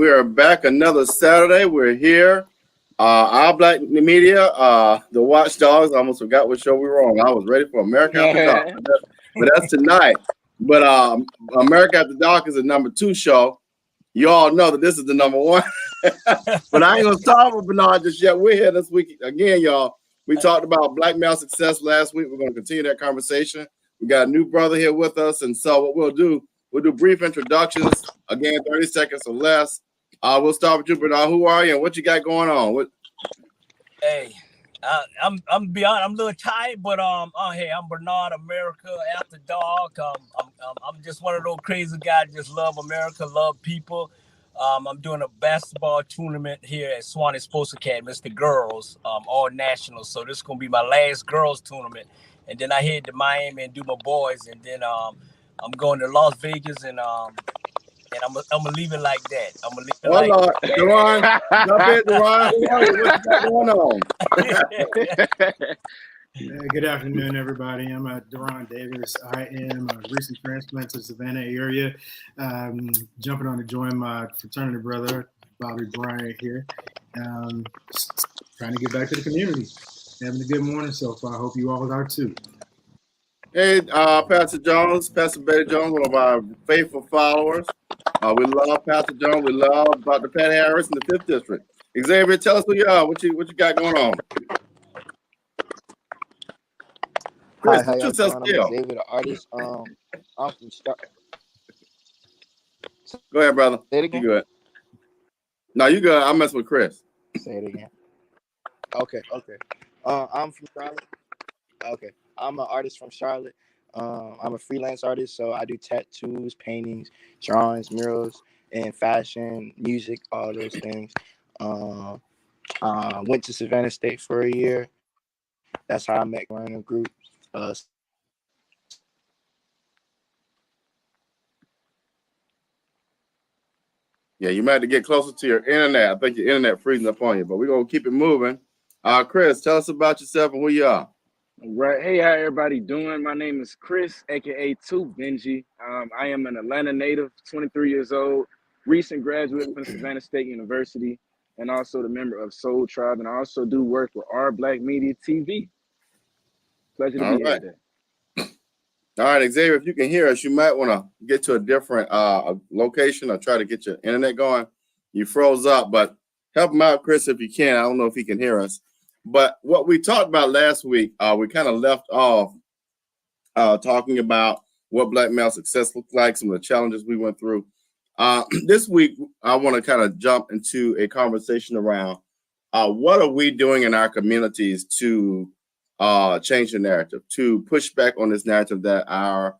we are back another Saturday. We're here. Our Black Media, the Watchdogs. I almost forgot what show we were on. I was ready for America After Dark, but that's tonight. But America After Dark is the number 2 show. You all know that this is the number 1. But I ain't gonna start with Bernard just yet. We're here this week again, y'all. We talked about black male success last week. We're gonna continue that conversation. We got a new brother here with us, and so what we'll do brief introductions. Again, 30 seconds or less. We'll start with you, Bernard. Who are you and what you got going on? Hey, I'm beyond. I'm a little tired, but hey, I'm Bernard. America After Dark. I'm just one of those crazy guys. Just love America, love people. I'm doing a basketball tournament here at Swanee Sports Academy. It's the girls, all nationals. So this is gonna be my last girls tournament, and then I head to Miami and do my boys, and then I'm going to Las Vegas, and I'm gonna leave it like that. I'm gonna leave it like Lord. Deron, jump in, Deron. What's going on? Good afternoon, everybody. I'm Deron Davis. I am a recent transplant to the Savannah area. Jumping on to join my fraternity brother, Bobby Bryant here. Trying to get back to the community. Having a good morning so far. I hope you all are too. Hey, Pastor Jones, Pastor Betty Jones, one of our faithful followers. We love Pastor Jones. We love Dr. Pat Harris in the 5th District. Xavier, tell us who you are. What you got going on? Chris, Hi, I'm Xavier, the artist. I'm from Go ahead, brother. Say it again. You good? No, you good. I'm messing with Chris. Say it again. Okay. I'm from Charlotte. Okay. I'm an artist from Charlotte. I'm a freelance artist, so I do tattoos, paintings, drawings, murals, and fashion, music, all those things. Went to Savannah State for a year. That's how I met running group. Yeah, you might have to get closer to your internet. I think your internet freezing up on you, but we're gonna keep it moving. Chris, tell us about yourself and who you are. Right. Hey, how everybody doing? My name is Chris, aka 2 Benji. I am an Atlanta native, 23 years old, recent graduate from Savannah State University, and also the member of Soul Tribe. And I also do work with Our Black Media TV. Pleasure to be here today. All right, Xavier, if you can hear us, you might want to get to a different location or try to get your internet going. You froze up, but help him out, Chris, if you can. I don't know if he can hear us. But what we talked about last week, we kind of left off talking about what black male success looked like, some of the challenges we went through. This week, I want to kind of jump into a conversation around what are we doing in our communities to change the narrative, to push back on this narrative that our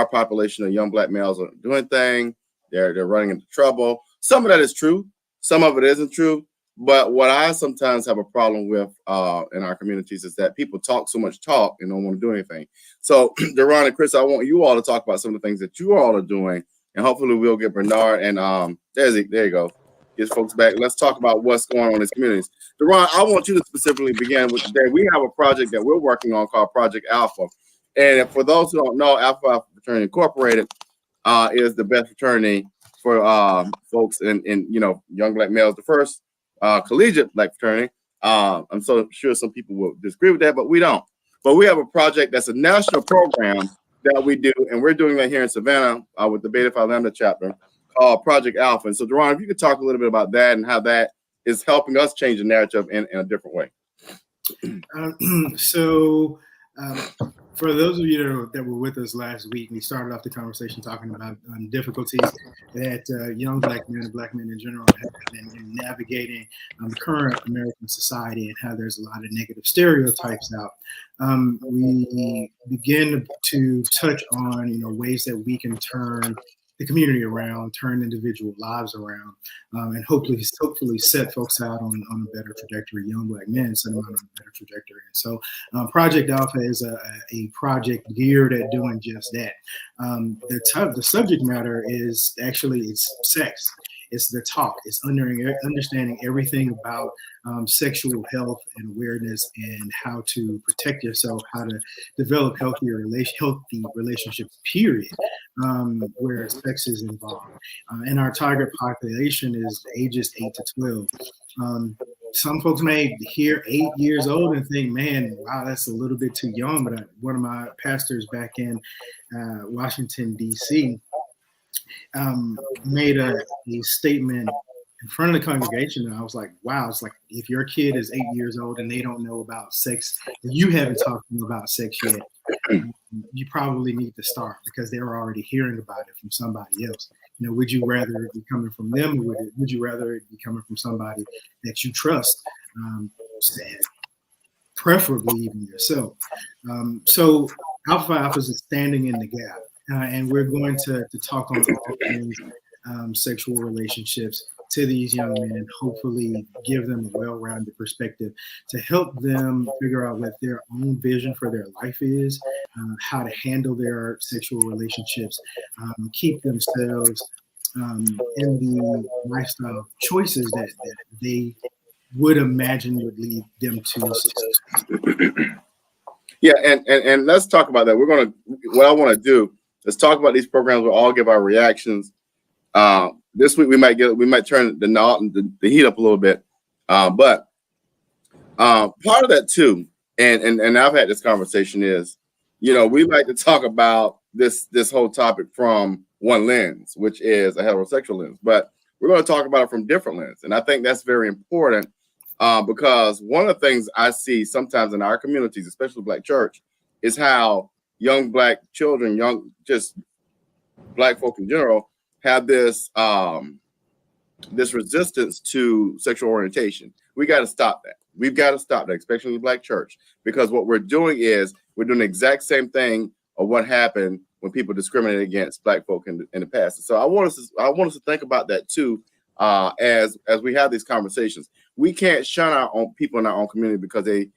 population of young black males are doing things, they're running into trouble. Some of that is true, some of it isn't true. But what I sometimes have a problem with in our communities is that people talk so much talk and don't want to do anything. So, Deron and Chris, I want you all to talk about some of the things that you all are doing, and hopefully we'll get Bernard and there you go. Get folks back. Let's talk about what's going on in these communities. Deron, I want you to specifically begin with today. We have a project that we're working on called Project Alpha. And for those who don't know, Alpha Fraternity Incorporated is the best fraternity for folks in young black males, the first collegiate black fraternity. I'm so sure some people will disagree with that, but we don't. But we have a project that's a national program that we do, and we're doing that here in Savannah with the Beta Phi Lambda chapter called Project Alpha. And so, Deron, if you could talk a little bit about that and how that is helping us change the narrative in a different way. For those of you that were with us last week, we started off the conversation talking about difficulties that young black men and black men in general have in navigating the current American society and how there's a lot of negative stereotypes out. We begin to touch on ways that we can turn the community around, turn individual lives around, and hopefully set folks out on a better trajectory, young black men set them out on a better trajectory. And so Project Alpha is a project geared at doing just that. The subject matter is actually, it's sex. It's the talk. It's understanding everything about sexual health and awareness and how to protect yourself, how to develop healthy relationships, period, where sex is involved. And our target population is ages 8 to 12. Some folks may hear 8 years old and think, man, wow, that's a little bit too young. But one of my pastors back in Washington, D.C., made a statement in front of the congregation, and I was like, wow, it's like if your kid is 8 years old and they don't know about sex, and you haven't talked to them about sex yet, you probably need to start, because they're already hearing about it from somebody else. You know, would you rather it be coming from them, or would you rather it be coming from somebody that you trust, preferably even yourself? So Alpha Alpha is standing in the gap, and we're going to talk on all things sexual relationships to these young men, hopefully give them a well-rounded perspective to help them figure out what their own vision for their life is, how to handle their sexual relationships, keep themselves in the lifestyle choices that they would imagine would lead them to success. Yeah, and let's talk about that. What I want to do is talk about these programs. We'll all give our reactions. This week we might turn the heat up a little bit, but part of that too, and I've had this conversation is, you know, we like to talk about this whole topic from one lens, which is a heterosexual lens, but we're going to talk about it from different lens, and I think that's very important because one of the things I see sometimes in our communities, especially Black church, is how young Black children, just Black folk in general, have this resistance to sexual orientation. We got to stop that. We've got to stop that, especially in the Black church, because what we're doing is we're doing the exact same thing of what happened when people discriminated against Black folk in the past. So I want us to think about that too, as we have these conversations. We can't shun our own people in our own community because they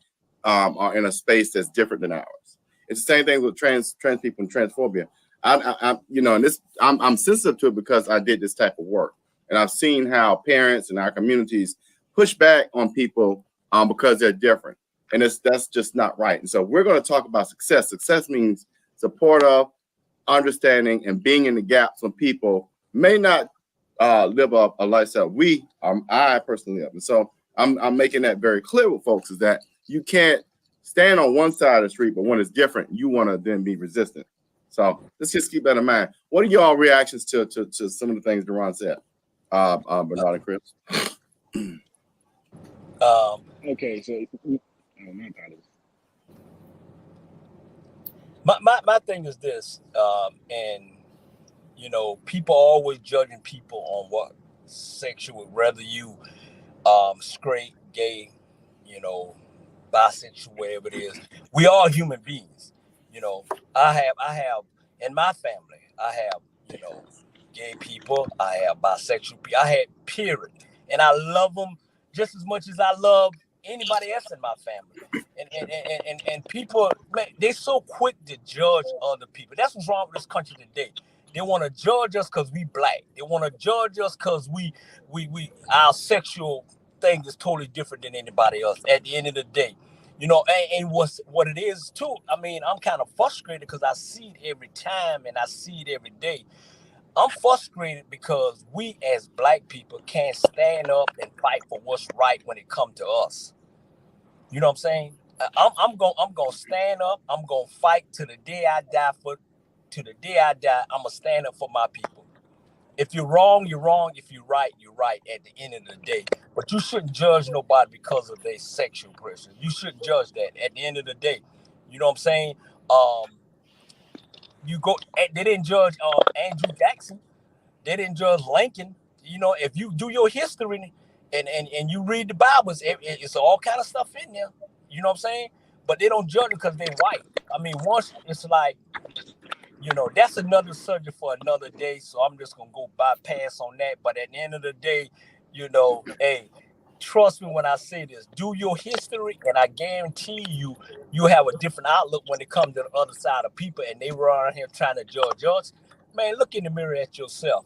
are in a space that's different than ours. It's the same thing with trans people and transphobia. I'm sensitive to it because I did this type of work, and I've seen how parents in our communities push back on people because they're different, and that's just not right. And so we're going to talk about success. Success means supportive, understanding, and being in the gaps when people may not live a lifestyle I personally live. And so I'm making that very clear with folks, is that you can't stand on one side of the street, but when it's different, you want to then be resistant. So let's just keep that in mind. What are y'all reactions to some of the things Deron said, Bernard and Chris? Okay, so my thing is this, and you know, people always judging people on what sexual, whether you straight, gay, you know, bisexual, whatever it is. We all human beings. You know, I have in my family, I have, you know, gay people, I have bisexual people, I had period. And I love them just as much as I love anybody else in my family. And people, man, they're so quick to judge other people. That's what's wrong with this country today. They want to judge us because we Black. They want to judge us because we our sexual thing is totally different than anybody else at the end of the day. You know, and what it is too, I mean, I'm kind of frustrated because I see it every time and I see it every day. I'm frustrated because we as Black people can't stand up and fight for what's right when it comes to us. You know what I'm saying? I'm gonna stand up. I'm gonna fight to the day I die. To the day I die, I'm gonna stand up for my people. If you're wrong, you're wrong. If you're right at the end of the day. But you shouldn't judge nobody because of their sexual pressure. You shouldn't judge that at the end of the day. You know what I'm saying? They didn't judge Andrew Jackson. They didn't judge Lincoln. You know, if you do your history and you read the Bibles, it's all kind of stuff in there. You know what I'm saying? But they don't judge them because they're white. I mean, once it's like, you know, that's another subject for another day. So I'm just going to go bypass on that. But at the end of the day, you know, hey, trust me when I say this, do your history. And I guarantee you have a different outlook when it comes to the other side of people. And they were around here trying to judge us. Man, look in the mirror at yourself.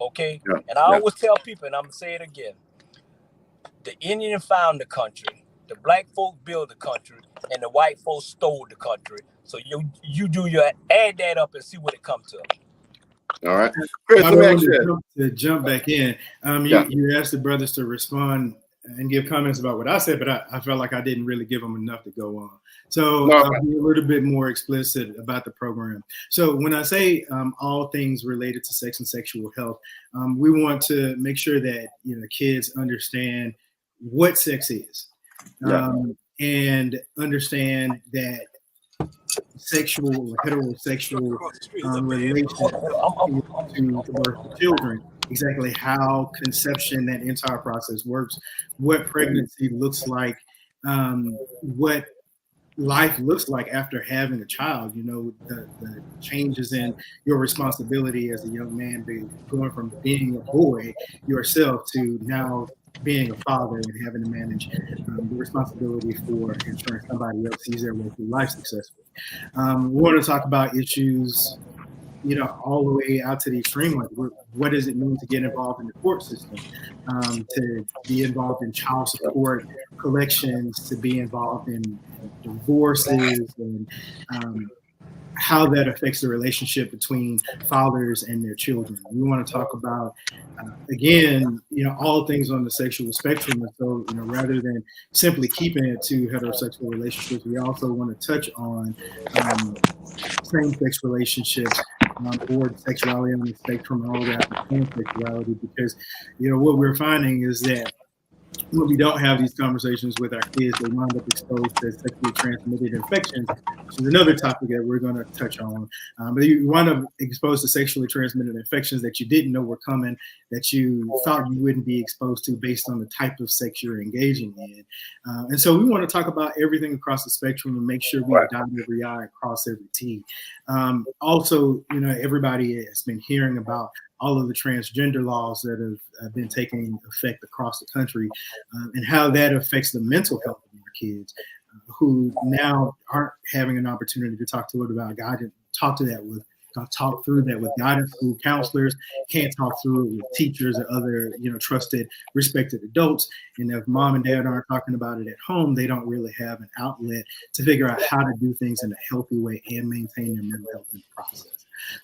Okay. Yeah. And I always tell people, and I'm going to say it again. The Indian found the country, the black folks built the country, and the white folks stole the country. So you do your add that up and see what it comes to. All right, Chris, let me ask you to jump back in. You asked the brothers to respond and give comments about what I said, but I felt like I didn't really give them enough to go on. So I'll be a little bit more explicit about the program. So when I say all things related to sex and sexual health, we want to make sure that kids understand what sex is, and understand that sexual or heterosexual relationship to birth of children, exactly how conception, that entire process works, what pregnancy looks like, what life looks like after having a child, the changes in your responsibility as a young man, going from being a boy yourself to now being a father and having to manage the responsibility for ensuring somebody else sees their way through life successfully. We want to talk about issues, all the way out to the extreme. Like, what does it mean to get involved in the court system, to be involved in child support collections, to be involved in divorces, and how that affects the relationship between fathers and their children. We want to talk about, again, all things on the sexual spectrum. And so, rather than simply keeping it to heterosexual relationships, we also want to touch on same-sex relationships, or sexuality on the spectrum, all that pansexuality, because what we're finding is that when we don't have these conversations with our kids, they wind up exposed to sexually transmitted infections, which is another topic that we're going to touch on. But you wind up exposed to sexually transmitted infections that you didn't know were coming, that you thought you wouldn't be exposed to based on the type of sex you're engaging in. And so we want to talk about everything across the spectrum and make sure we dot every I and cross every T. Also, everybody has been hearing about all of the transgender laws that have been taking effect across the country, and how that affects the mental health of our kids, who now aren't having an opportunity to talk to it about guidance, talk through that with guidance school counselors, can't talk through it with teachers or other, trusted, respected adults. And if mom and dad aren't talking about it at home, they don't really have an outlet to figure out how to do things in a healthy way and maintain their mental health in the process.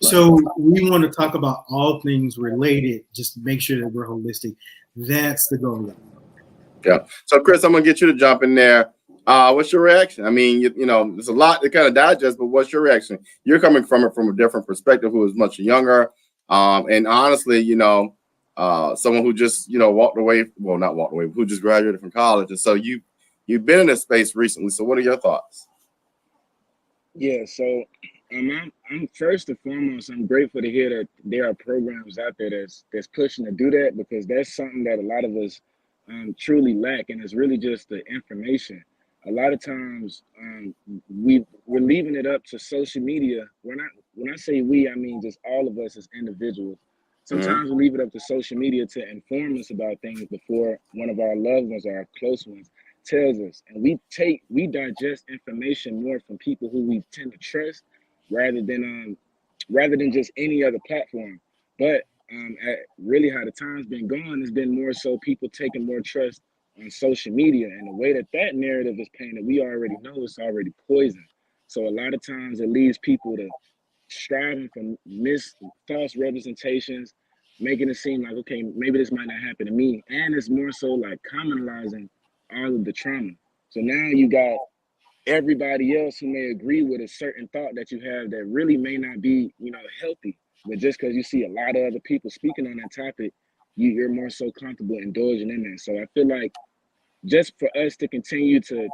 So we want to talk about all things related, just make sure that we're holistic. That's the goal. Yeah. So Chris, I'm gonna get you to jump in there. What's your reaction? I mean, there's a lot to kind of digest, but what's your reaction? You're coming from it from a different perspective, who is much younger. And honestly, someone who just, walked away, well, not walked away, who just graduated from college. And so you've been in this space recently. So what are your thoughts? Yeah, so I'm first and foremost, I'm grateful to hear that there are programs out there that's pushing to do that, because that's something that a lot of us truly lack, and it's really just the information. A lot of times we're leaving it up to social media. When I say we, I mean just all of us as individuals. Sometimes we leave it up to social media to inform us about things before one of our loved ones or our close ones tells us, and we digest information more from people who we tend to trust rather than just any other platform. But really how the time's been going, has been more so people taking more trust on social media, and the way that narrative is painted, we already know it's already poison. So a lot of times it leaves people to striving for false representations, making it seem like, okay, maybe this might not happen to me, and it's more so like commonalizing all of the trauma. So now you got everybody else who may agree with a certain thought that you have that really may not be, healthy. But just because you see a lot of other people speaking on that topic, you're more so comfortable indulging in that. So I feel like just for us to continue to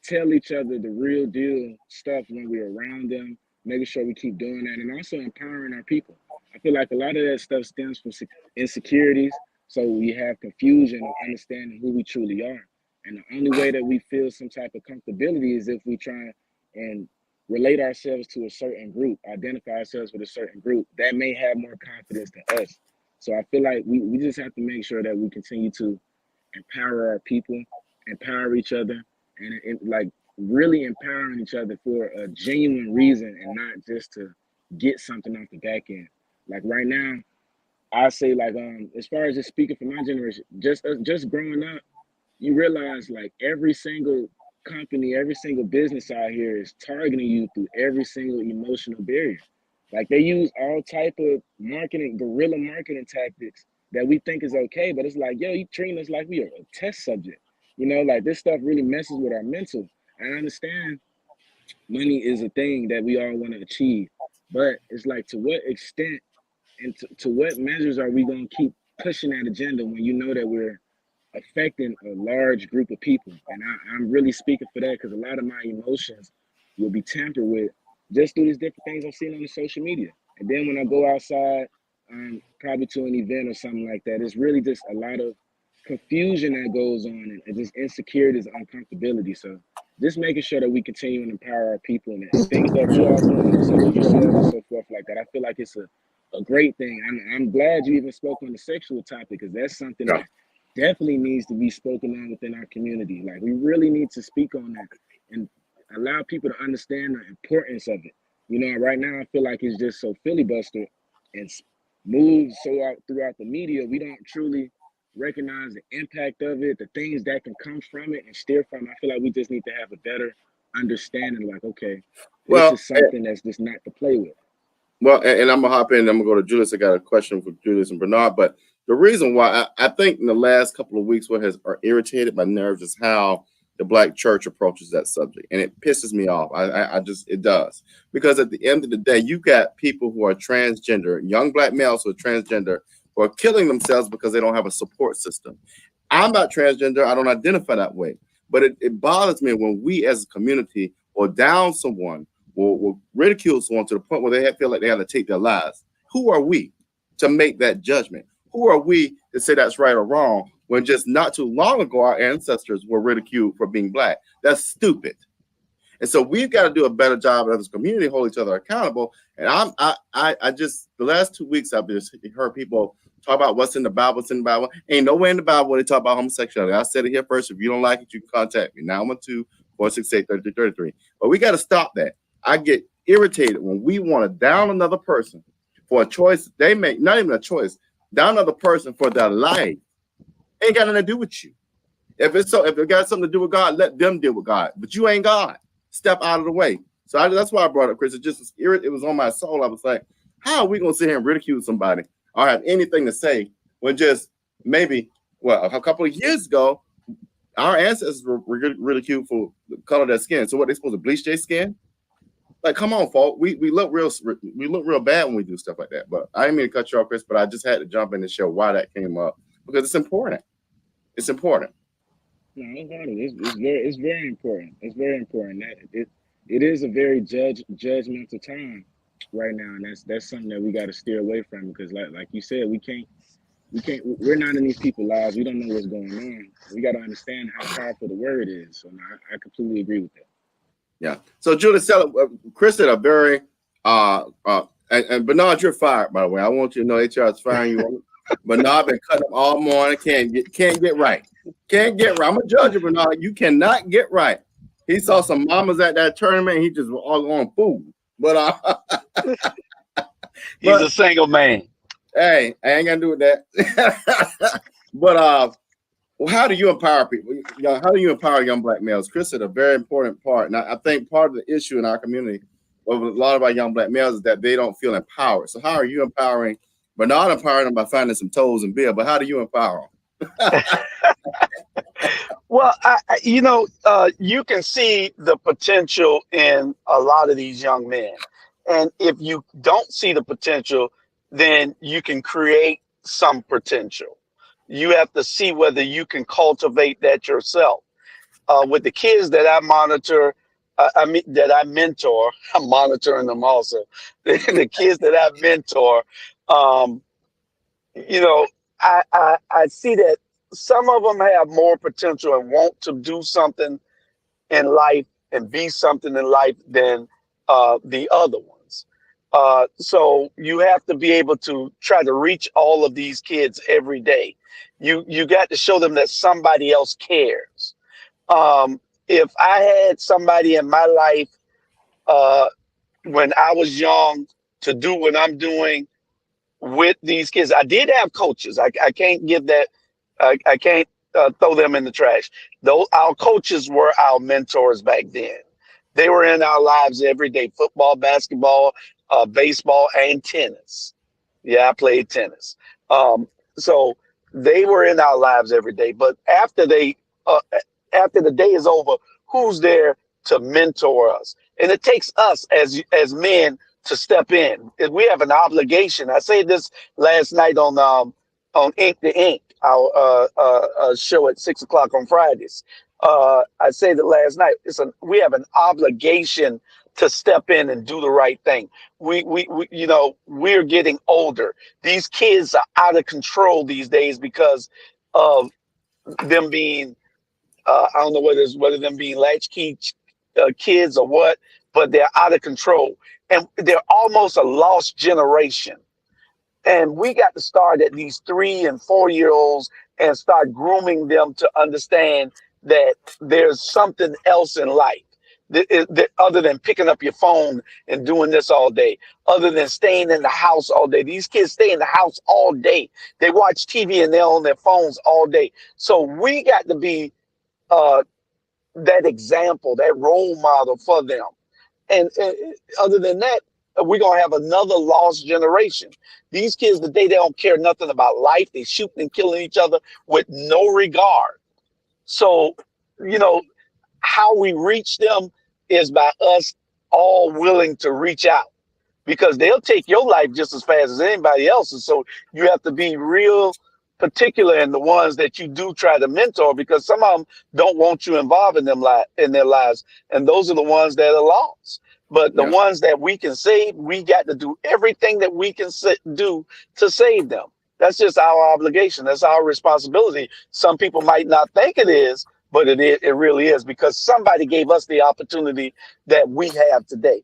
tell each other the real deal stuff when we're around them, making sure we keep doing that, and also empowering our people. I feel like a lot of that stuff stems from insecurities. So we have confusion of understanding who we truly are. And the only way that we feel some type of comfortability is if we try and relate ourselves to a certain group, identify ourselves with a certain group that may have more confidence than us. So I feel like we just have to make sure that we continue to empower our people, empower each other, and like really empowering each other for a genuine reason and not just to get something off the back end. Like right now, I say like as far as just speaking for my generation, just growing up, you realize like every single company, every single business out here is targeting you through every single emotional barrier. Like they use all type of marketing, guerrilla marketing tactics that we think is okay, but it's like, yo, you treating us like we are a test subject. You know, like this stuff really messes with our mental. I understand money is a thing that we all want to achieve, but it's like to what extent and to what measures are we going to keep pushing that agenda when you know that we're affecting a large group of people? And I'm really speaking for that because a lot of my emotions will be tampered with just through these different things I've seen on the social media. And then when I go outside, probably to an event or something like that, it's really just a lot of confusion that goes on and just insecurities and uncomfortability. So just making sure that we continue to empower our people and things that we are doing, such as yourself and so forth like that. I feel like it's a great thing. I'm glad you even spoke on the sexual topic because that's something Yeah. that definitely needs to be spoken on within our community. Like we really need to speak on that and allow people to understand the importance of it. You know, right now I feel like it's just so filibuster and moves so out throughout the media. We don't truly recognize the impact of it, the things that can come from it and steer from it. I feel like we just need to have a better understanding. Like, okay, this Well, is something that's just not to play with. well, and I'm gonna hop in. I'm gonna go to Julius. I got a question for Julius and Bernard. But the reason why I think in the last couple of weeks, what has irritated my nerves is how the Black church approaches that subject, and it pisses me off. I just it does because at the end of the day, you got people who are transgender, young Black males who are transgender, who are killing themselves because they don't have a support system. I'm not transgender. I don't identify that way, but it bothers me when we as a community will down someone will ridicule someone to the point where they feel like they have to take their lives. Who are we to make that judgment? Who are we to say that's right or wrong when just not too long ago our ancestors were ridiculed for being Black? That's stupid. And so we've got to do a better job as a community, hold each other accountable. And I just the last 2 weeks I've just heard people talk about what's in the Bible, what's in the Bible. Ain't nowhere in the Bible where they talk about homosexuality. I said it here first. If you don't like it, you can contact me. 912-468-3333. But we got to stop that. I get irritated when we want to down another person for a choice they make, not even a choice, down another person for their life. Ain't got nothing to do with you. If it got something to do with God, let them deal with God. But you ain't God. Step out of the way. So that's why I brought up Chris. It was on my soul. I was like, how are we gonna sit here and ridicule somebody or have anything to say when just maybe a couple of years ago our ancestors were ridiculed for the color of their skin. So what, they supposed to bleach their skin? Like, come on, folks. We look real bad when we do stuff like that. But I didn't mean to cut you off, Chris, but I just had to jump in and show why that came up because it's important. It's important. No, it's very important. It's very important. It is a very judgmental time right now, and that's something that we got to steer away from because, like you said, we're not in these people's lives. We don't know what's going on. We got to understand how powerful the word is. So, no, I completely agree with that. Yeah. So, Julius, Chris said a very and Bernard, you're fired, by the way. I want you to know HR is firing you. Bernard been cutting up all morning. Can't get right. Can't get right. I'm a judge of Bernard. You cannot get right. He saw some mamas at that tournament. And he just was all on food. But he's a single man. Hey, I ain't gonna do with that. But how do you empower people? How do you empower young Black males? Chris said a very important part. And I think part of the issue in our community with a lot of our young Black males is that they don't feel empowered. So how are you empowering? But not empowering them by finding some toes and beer. But how do you empower them? Well, you can see the potential in a lot of these young men. And if you don't see the potential, then you can create some potential. You have to see whether you can cultivate that yourself. With the kids that I monitor, that I mentor, I'm monitoring them also. The kids that I mentor, I see that some of them have more potential and want to do something in life and be something in life than the other ones. So you have to be able to try to reach all of these kids every day. You got to show them that somebody else cares. If I had somebody in my life when I was young to do what I'm doing with these kids. I did have coaches. I can't give that. I can't throw them in the trash. Those our coaches were our mentors back then. They were in our lives every day: football, basketball, baseball, and tennis. Yeah, I played tennis. Um, so they were in our lives every day. But uh, after the day is over, who's there to mentor us? And it takes us as men to step in. And we have an obligation. I said this last night on Ink to Ink, our show at 6 o'clock on Fridays. I said it last night. We have an obligation to step in and do the right thing. We we're getting older. These kids are out of control these days because of them being I don't know whether them being latchkey kids or what, but they're out of control and they're almost a lost generation. And we got to start at these 3 and 4 year olds and start grooming them to understand that there's something else in life that other than picking up your phone and doing this all day, other than staying in the house all day. These kids stay in the house all day. They watch TV and they're on their phones all day. So we got to be that example, that role model for them. And other than that, we're going to have another lost generation. These kids today, they don't care nothing about life. They shooting and killing each other with no regard. So, how we reach them is by us all willing to reach out, because they'll take your life just as fast as anybody else's. So you have to be real particular in the ones that you do try to mentor, because some of them don't want you involved in their lives. And those are the ones that are lost. But the ones that we can save, we got to do everything that we can do to save them. That's just our obligation. That's our responsibility. Some people might not think it is, but it really is, because somebody gave us the opportunity that we have today.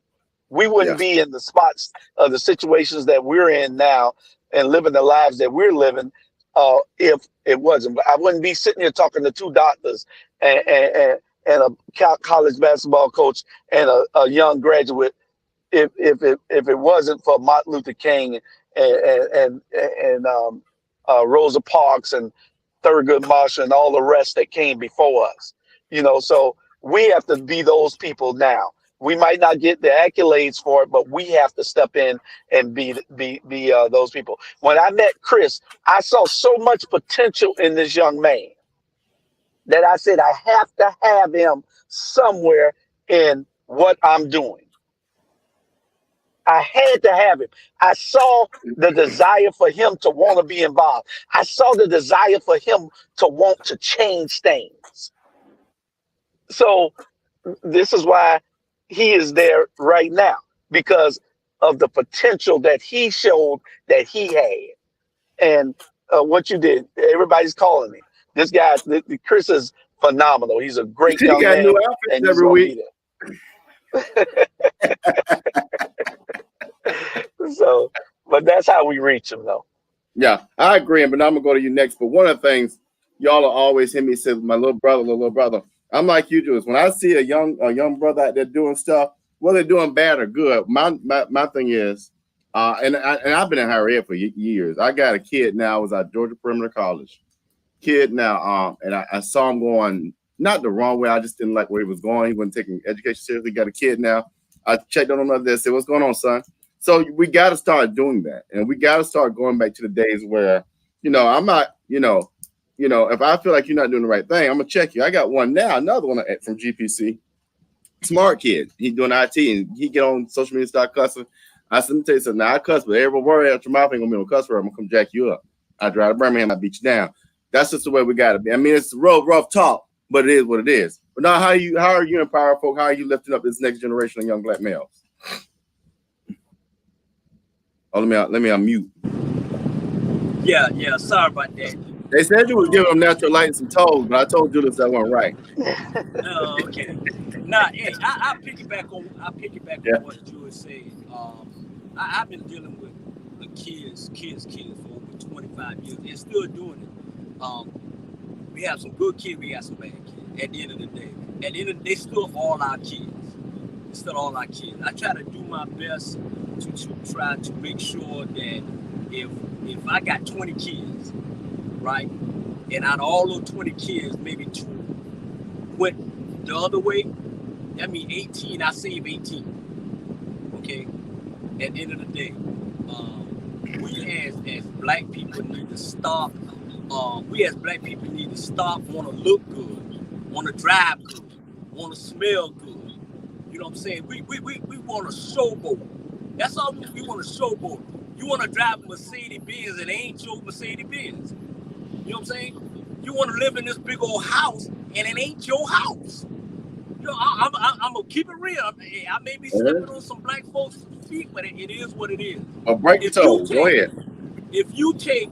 We wouldn't be in the spots of the situations that we're in now and living the lives that we're living if it wasn't. I wouldn't be sitting here talking to 2 doctors and a college basketball coach and a young graduate if it wasn't for Martin Luther King and Rosa Parks and Thurgood Marshall and all the rest that came before us. So we have to be those people now. We might not get the accolades for it, but we have to step in and be those people. When I met Chris, I saw so much potential in this young man that I said, I have to have him somewhere in what I'm doing. I had to have him. I saw the desire for him to want to be involved. I saw the desire for him to want to change things. So this is why he is there right now, because of the potential that he showed that he had. And what you did, everybody's calling me. This guy, Chris, is phenomenal. He's a great young man. New outfits every week. So, but that's how we reach him, though. Yeah, I agree. But I'm gonna go to you next. But one of the things y'all will always hear me say, my little brother. I'm like you, Julius. When I see a young brother out there doing stuff, whether they're doing bad or good, my thing is, and I've been in higher ed for years. I got a kid now. I was at Georgia Perimeter College. Kid now, and I saw him going not the wrong way. I just didn't like where he was going. He wasn't taking education seriously. Got a kid now. I checked on him like this. Said, "What's going on, son?" So we got to start doing that, and we got to start going back to the days where, I'm not, if I feel like you're not doing the right thing, I'm gonna check you. I got one now, another one from GPC, smart kid. He's doing IT, and he get on social media, start cussing. I said, "Let me tell you something. Now I cuss, but every word out your mouth ain't gonna be no cuss word. I'm gonna come jack you up. I drive to Birmingham, I beat you down." That's just the way we gotta be. I mean, it's rough talk, but it is what it is. But now, how are you empowering folk? How are you lifting up this next generation of young black males? Oh, let me unmute. Yeah. Sorry about that. They said you was giving them natural light and some toes, but I told Julius that wasn't right. Oh, okay. Nah, hey, I piggyback on what Julius said. I've been dealing with the kids for over 25 years and still doing it. We have some good kids, we got some bad kids. At the end of the day, still all our kids. instead of all our kids. I try to do my best to try to make sure that if I got 20 kids, right, and out of all those 20 kids, maybe 2 went the other way, that means 18, I save 18, okay? At the end of the day, we as black people need to stop. We as black people need to stop want to look good, want to drive good, want to smell good. You know what I'm saying? We want to showboat. That's all we want to showboat. You want to drive a Mercedes-Benz and it ain't your Mercedes-Benz. You know what I'm saying? You want to live in this big old house and it ain't your house. You know, I'm gonna keep it real. I may be stepping on some black folks' feet, but it is what it is. Break your toe. Go ahead. If you take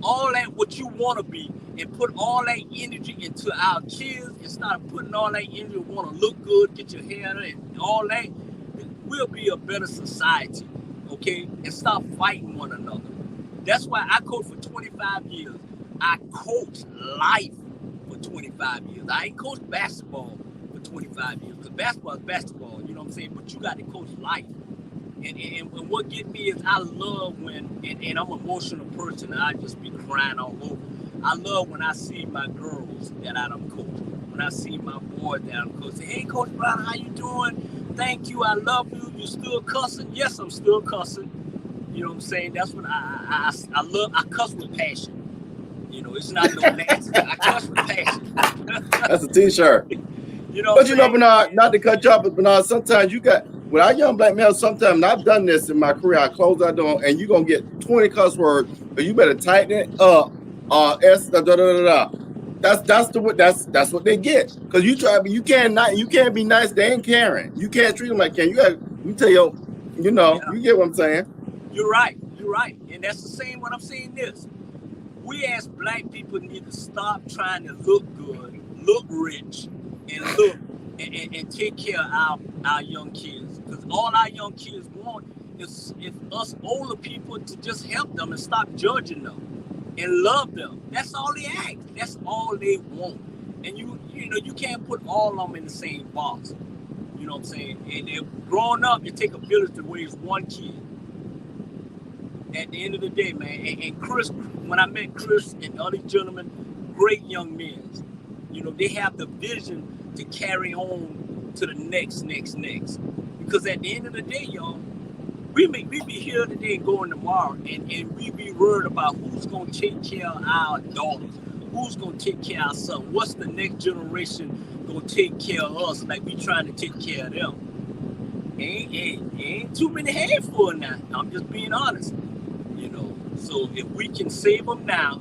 all that what you want to be and put all that energy into our kids and start putting all that energy, want to look good, get your hair and all that, we'll be a better society, okay? And stop fighting one another. That's why I coached for 25 years. I coached life for 25 years. I ain't coached basketball for 25 years because basketball is basketball, you know what I'm saying? But you got to coach life. And what get me is I love when, and I'm an emotional person, and I just be crying all over. I love when I see my girls that I done coached. When I see my boys that I'm coaching. Hey, Coach Brown, how you doing? Thank you, I love you. You still cussing? Yes, I'm still cussing. You know what I'm saying? That's when I cuss with passion. You know, it's not no nasty. I cuss with passion. That's a t-shirt. You know, but you know, Bernard, not to cut you off, but Bernard, sometimes you got, with our young black males, sometimes, and I've done this in my career, I close that door and you're going to get 20 cuss words, but you better tighten it up. That's what they get. Because you can't be nice, they ain't caring. You can't treat them like Ken. You tell you get what I'm saying. You're right. And that's the same when I'm saying this. We as black people need to stop trying to look good, look rich, and look and take care of our young kids. Because all our young kids want is us older people to just help them and stop judging them and love them. That's all they ask. That's all they want. And you can't put all of them in the same box. You know what I'm saying? And if growing up, it take a village to raise one kid. At the end of the day, man, and Chris, when I met Chris and other gentlemen, great young men, they have the vision to carry on to the next. Because at the end of the day, y'all, we be here today and going tomorrow, and we be worried about who's going to take care of our daughters, who's going to take care of our son, what's the next generation going to take care of us like we trying to take care of them. Ain't too many handful now. I'm just being honest. So if we can save them now,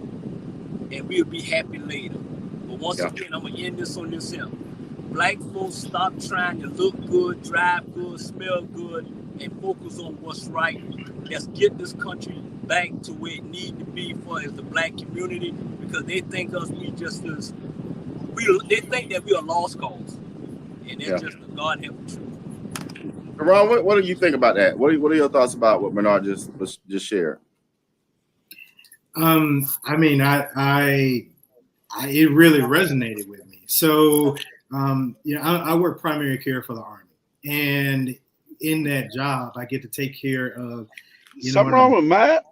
and we'll be happy later. But once again, I'm gonna end this on this here. Black folks, stop trying to look good, drive good, smell good, and focus on what's right. Let's get this country back to where it needs to be for as the black community, because they think they think that we are lost cause, and it's just the God help truth. Ron, what do you think about that? What are your thoughts about what Bernard just shared? I mean, it really resonated with me. So, I work primary care for the Army, and in that job, I get to take care of something wrong with Matt.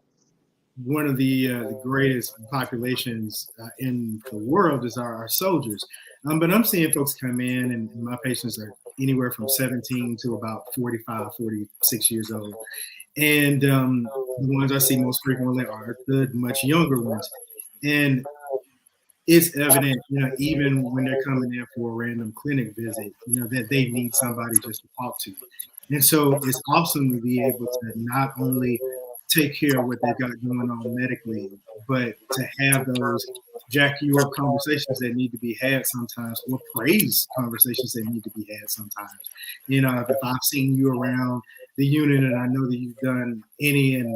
One of the greatest populations in the world is our soldiers. But I'm seeing folks come in, and my patients are anywhere from 17 to about 45, 46 years old. And the ones I see most frequently are the much younger ones. And it's evident, even when they're coming in for a random clinic visit, that they need somebody just to talk to. And so it's awesome to be able to not only take care of what they've got going on medically, but to have those jack you up conversations that need to be had sometimes, or praise conversations that need to be had sometimes. If I've seen you around the unit and I know that you've done and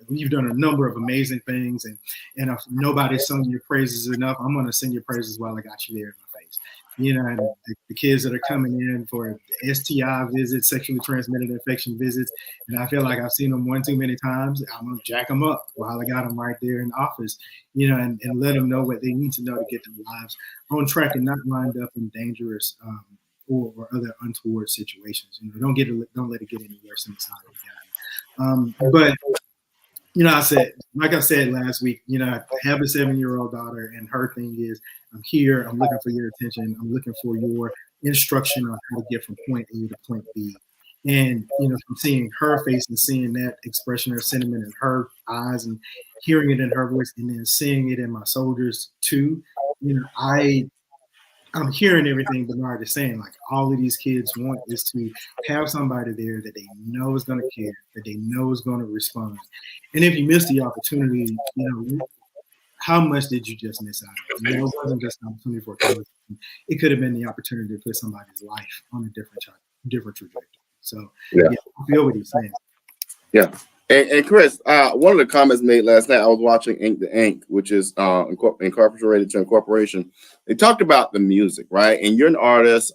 you've done a number of amazing things, and if nobody's sung your praises enough, I'm going to sing your praises while I got you there in my face. And the kids that are coming in for STI visits, sexually transmitted infection visits, and I feel like I've seen them one too many times, I'm going to jack them up while I got them right there in the office, and let them know what they need to know to get their lives on track and not wind up in dangerous or other untoward situations. You know, don't let it get any worse than it's already gotten. But you know, like I said last week, you know, I have a 7-year-old daughter, and her thing is, I'm here, I'm looking for your attention, I'm looking for your instruction on how to get from point A to point B. And, you know, from seeing her face and seeing that expression or sentiment in her eyes and hearing it in her voice and then seeing it in my soldiers too, you know, I'm hearing everything Bernard is saying. Like, all of these kids want is to have somebody there that they know is going to care, that they know is going to respond. And if you miss the opportunity, you know, how much did you just miss out on? You know, it wasn't just an opportunity for a conversation. It could have been the opportunity to put somebody's life on a different trajectory. So, yeah, I feel what he's saying. Yeah. And Chris, one of the comments made last night, I was watching Ink the Ink, which is incorporated to incorporation. They talked about the music, right? And you're an artist,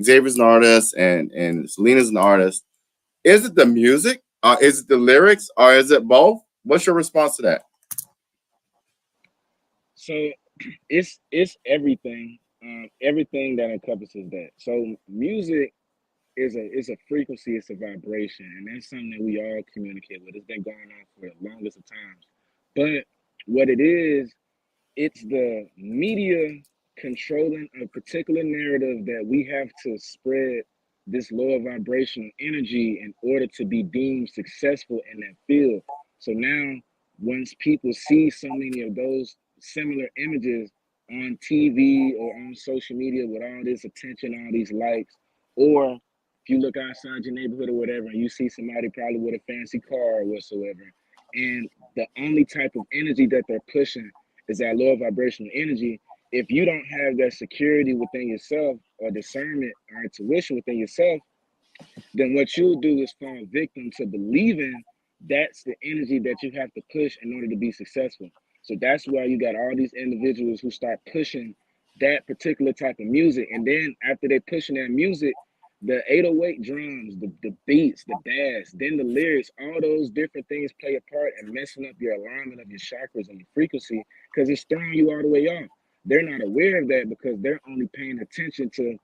Xavier's an artist, and Selena's an artist. Is it the music? Is it the lyrics? Or is it both? What's your response to that? So it's everything, everything that encompasses that. So music is a frequency, it's a vibration, and that's something that we all communicate with. It's been going on for the longest of times. But what it is, it's the media controlling a particular narrative that we have to spread this lower vibrational energy in order to be deemed successful in that field. So now, once people see so many of those similar images on TV or on social media with all this attention, all these likes, or if you look outside your neighborhood or whatever, and you see somebody probably with a fancy car or whatsoever, and the only type of energy that they're pushing is that lower vibrational energy. If you don't have that security within yourself or discernment or intuition within yourself, then what you'll do is fall victim to believing that's the energy that you have to push in order to be successful. So that's why you got all these individuals who start pushing that particular type of music. And then after they pushing that music, the 808 drums, the beats, the bass, then the lyrics, all those different things play a part in messing up your alignment of your chakras and your frequency, because it's throwing you all the way off. They're not aware of that because they're only paying attention to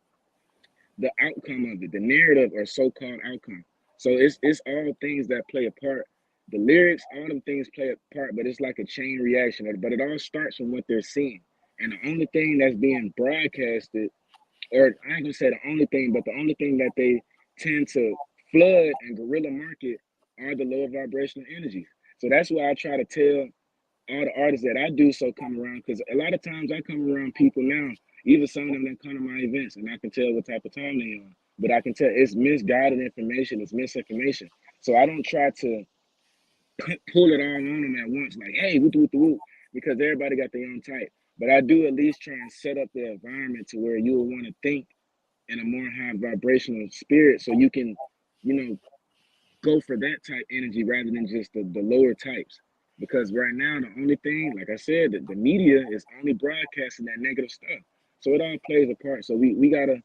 the outcome of it, the narrative or so-called outcome. So it's all things that play a part. The lyrics, all them things play a part, but it's like a chain reaction. But it all starts from what they're seeing. And the only thing that's being broadcasted, or I ain't gonna say the only thing, but the only thing that they tend to flood and guerrilla market are the lower vibrational energies. So that's why I try to tell all the artists that I do so come around, because a lot of times I come around people now, even some of them that come to my events, and I can tell what type of time they on. But I can tell it's misguided information, it's misinformation. So I don't try to pull it all on them at once, like, hey, whoop, because everybody got their own type. But I do at least try and set up the environment to where you will want to think in a more high vibrational spirit, so you can, you know, go for that type energy rather than just the lower types. Because right now, the only thing, like I said, the media is only broadcasting that negative stuff. So it all plays a part. So we gotta,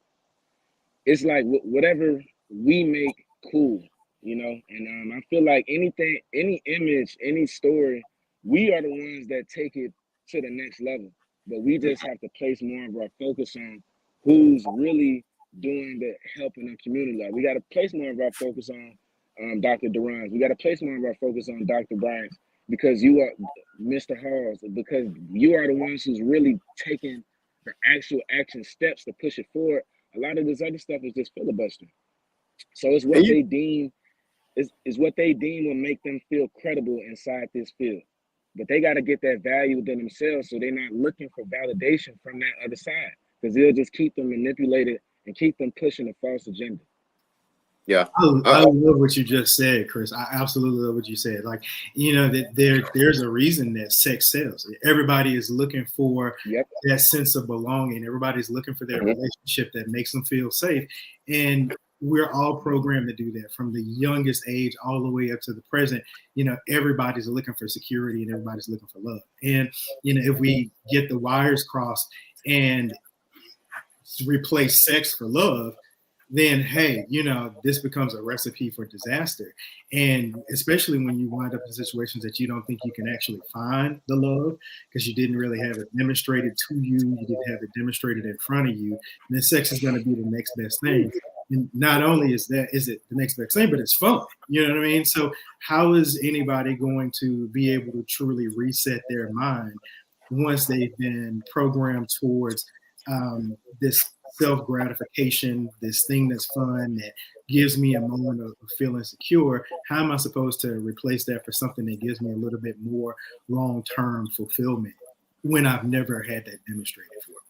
it's like whatever we make cool, you know? And I feel like anything, any image, any story, we are the ones that take it to the next level. But we just have to place more of our focus on who's really doing the helping the community. Like, we got to place more of our focus on Dr. Duran's. We got to place more of our focus on Dr. Bryant's, because you are Mr. Halls, because you are the ones who's really taking the actual action steps to push it forward. A lot of this other stuff is just filibuster. So it's what they deem is what they deem will make them feel credible inside this field. But they got to get that value within themselves, so they're not looking for validation from that other side, because they'll just keep them manipulated and keep them pushing a false agenda. Yeah, I love what you just said, Chris. I absolutely love what you said. Like, you know, that there's a reason that sex sells. Everybody is looking for that sense of belonging. Everybody's looking for that relationship that makes them feel safe. And we're all programmed to do that from the youngest age all the way up to the present. You know, everybody's looking for security and everybody's looking for love. And, you know, if we get the wires crossed and replace sex for love, then hey, this becomes a recipe for disaster. And especially when you wind up in situations that you don't think you can actually find the love because you didn't really have it demonstrated to you, you didn't have it demonstrated in front of you, and then sex is going to be the next best thing. And not only is it the next best thing, but it's fun. You know what I mean? So how is anybody going to be able to truly reset their mind once they've been programmed towards this self-gratification, this thing that's fun, that gives me a moment of feeling secure? How am I supposed to replace that for something that gives me a little bit more long-term fulfillment when I've never had that demonstrated before?